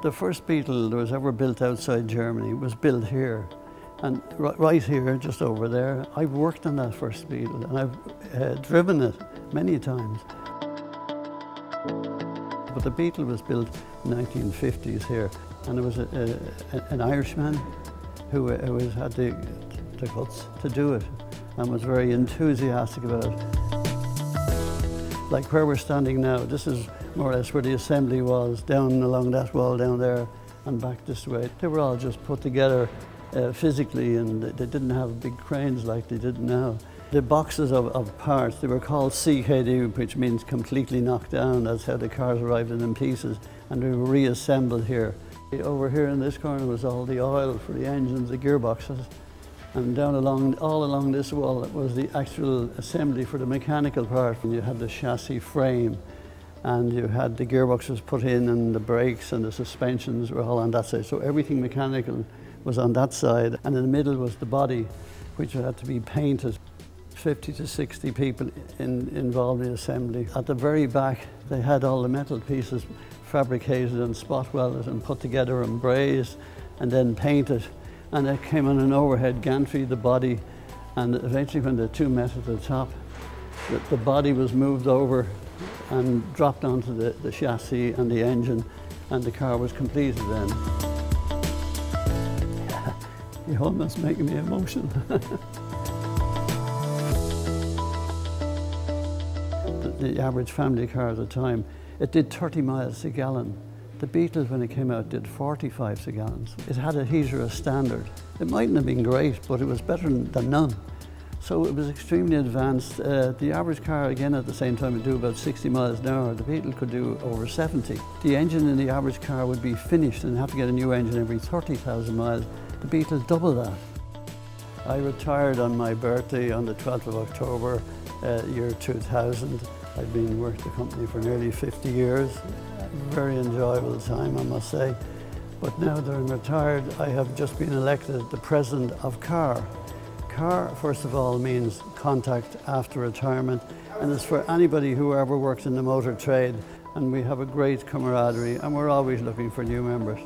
The first Beetle that was ever built outside Germany was built here. And right here, just over there, I've worked on that first Beetle and I've driven it many times. But the Beetle was built in the 1950s here, and there was an Irishman who had the guts to do it and was very enthusiastic about it. Like where we're standing now, this is more or less where the assembly was, down along that wall down there and back this way. They were all just put together physically, and they didn't have big cranes like they did now. The boxes of parts, they were called CKD, which means completely knocked down. That's how the cars arrived in pieces, and they were reassembled here. Over here in this corner was all the oil for the engines, the gearboxes, and down all along this wall was the actual assembly for the mechanical part. And you had the chassis frame, and you had the gearboxes put in, and the brakes and the suspensions were all on that side. So everything mechanical was on that side, and in the middle was the body, which had to be painted. 50 to 60 people involved in assembly. At the very back, they had all the metal pieces fabricated and spot welded and put together and brazed and then painted. And it came on an overhead gantry, the body, and eventually when the two met at the top, the body was moved over and dropped onto the chassis and the engine, and the car was completed then. You're almost making me emotional. The average family car at the time, it did 30 miles a gallon. The Beetle, when it came out, did 45 a gallon. It had a heater as standard. It mightn't have been great, but it was better than none. So it was extremely advanced. The average car, again, at the same time, would do about 60 miles an hour. The Beetle could do over 70. The engine in the average car would be finished and have to get a new engine every 30,000 miles. The Beetle doubled that. I retired on my birthday on the 12th of October, year 2000. I've been with the company for nearly 50 years. Very enjoyable time, I must say. But now that I'm retired, I have just been elected the president of CAR. CAR, first of all, means contact after retirement, and it's for anybody who ever works in the motor trade. And we have a great camaraderie, and we're always looking for new members.